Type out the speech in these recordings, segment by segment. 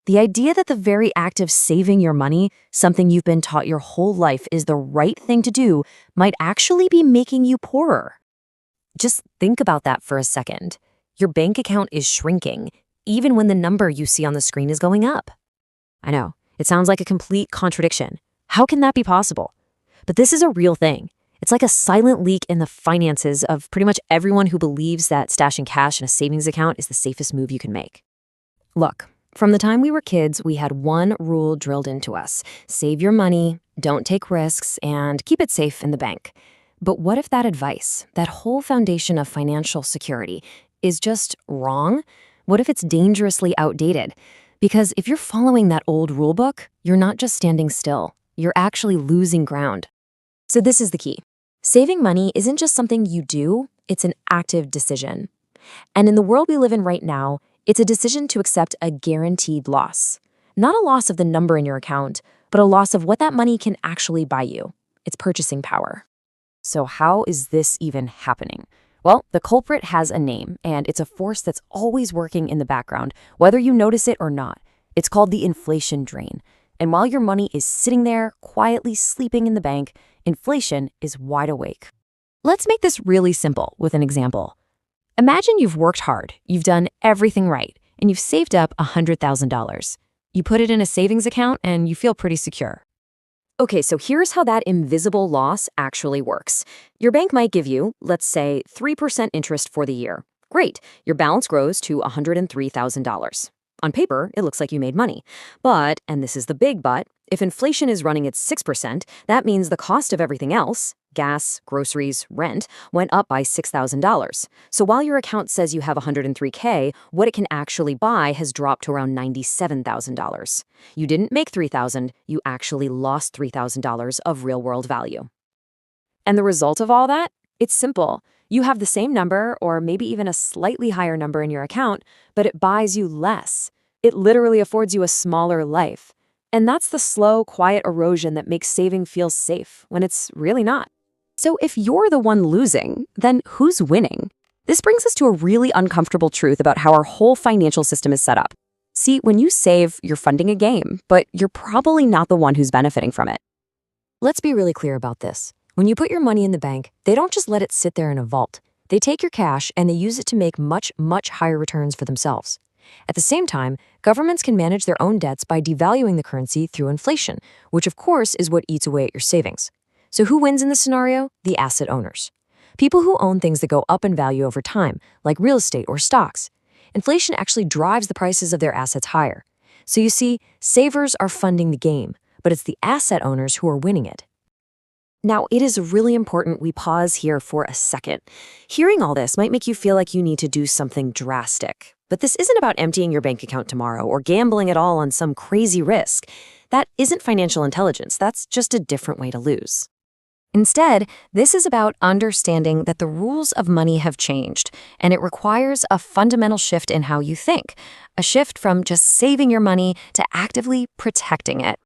The idea that the very act of saving your money, something you've been taught your whole life is the right thing to do, might actually be making you poorer. Just think about that for a second. Your bank account is shrinking, even when the number you see on the screen is going up. I know, it sounds like a complete contradiction. How can that be possible? But this is a real thing. It's like a silent leak in the finances of pretty much everyone who believes that stashing cash in a savings account is the safest move you can make. Look, from the time we were kids, we had one rule drilled into us: save your money, don't take risks, and keep it safe in the bank. But what if that advice, that whole foundation of financial security, is just wrong? What if it's dangerously outdated? Because if you're following that old rule book, you're not just standing still, you're actually losing ground. So this is the key. Saving money isn't just something you do, it's an active decision. And in the world we live in right now, it's a decision to accept a guaranteed loss. Not a loss of the number in your account, but a loss of what that money can actually buy you. Its purchasing power. So how is this even happening? Well, the culprit has a name, and it's a force that's always working in the background, whether you notice it or not. It's called the inflation drain. And while your money is sitting there, quietly sleeping in the bank, inflation is wide awake. Let's make this really simple with an example. Imagine you've worked hard, you've done everything right, and you've saved up $100,000. You put it in a savings account and you feel pretty secure. Okay, so here's how that invisible loss actually works. Your bank might give you, let's say, 3% interest for the year. Great, your balance grows to $103,000. On paper, it looks like you made money. But, and this is the big but, if inflation is running at 6%, that means the cost of everything else, gas, groceries, rent, went up by $6,000. So while your account says you have $103K, what it can actually buy has dropped to around $97,000. You didn't make $3,000, you actually lost $3,000 of real-world value. And the result of all that? It's simple. You have the same number, or maybe even a slightly higher number in your account, but it buys you less. It literally affords you a smaller life. And that's the slow, quiet erosion that makes saving feel safe when it's really not. So if you're the one losing, then who's winning? This brings us to a really uncomfortable truth about how our whole financial system is set up. See, when you save, you're funding a game, but you're probably not the one who's benefiting from it. Let's be really clear about this. When you put your money in the bank, they don't just let it sit there in a vault. They take your cash and they use it to make much, much higher returns for themselves. At the same time, governments can manage their own debts by devaluing the currency through inflation, which of course is what eats away at your savings. So who wins in this scenario? The asset owners. People who own things that go up in value over time, like real estate or stocks. Inflation actually drives the prices of their assets higher. So you see, savers are funding the game, but it's the asset owners who are winning it. Now, it is really important we pause here for a second. Hearing all this might make you feel like you need to do something drastic. But this isn't about emptying your bank account tomorrow or gambling it all on some crazy risk. That isn't financial intelligence. That's just a different way to lose. Instead, this is about understanding that the rules of money have changed, and it requires a fundamental shift in how you think, a shift from just saving your money to actively protecting it.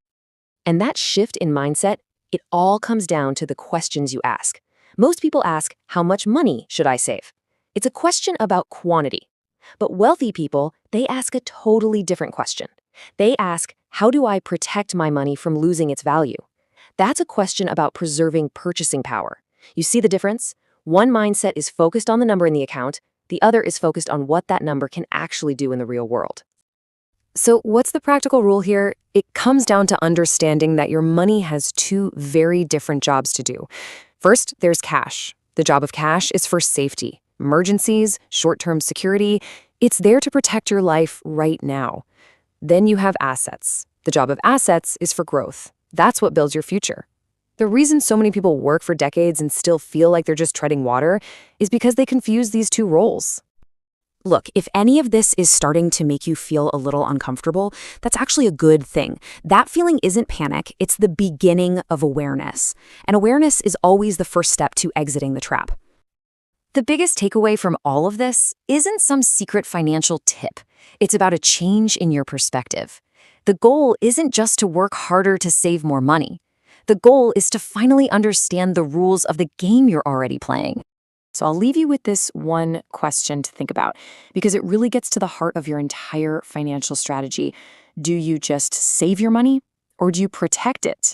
And that shift in mindset, it all comes down to the questions you ask. Most people ask, how much money should I save? It's a question about quantity. But wealthy people, they ask a totally different question. They ask, how do I protect my money from losing its value? That's a question about preserving purchasing power. You see the difference? One mindset is focused on the number in the account, the other is focused on what that number can actually do in the real world. So what's the practical rule here? It comes down to understanding that your money has two very different jobs to do. First, there's cash. The job of cash is for safety, emergencies, short-term security. It's there to protect your life right now. Then you have assets. The job of assets is for growth. That's what builds your future. The reason so many people work for decades and still feel like they're just treading water is because they confuse these two roles. Look, if any of this is starting to make you feel a little uncomfortable, that's actually a good thing. That feeling isn't panic, it's the beginning of awareness. And awareness is always the first step to exiting the trap. The biggest takeaway from all of this isn't some secret financial tip. It's about a change in your perspective. The goal isn't just to work harder to save more money. The goal is to finally understand the rules of the game you're already playing. So I'll leave you with this one question to think about, because it really gets to the heart of your entire financial strategy. Do you just save your money or do you protect it?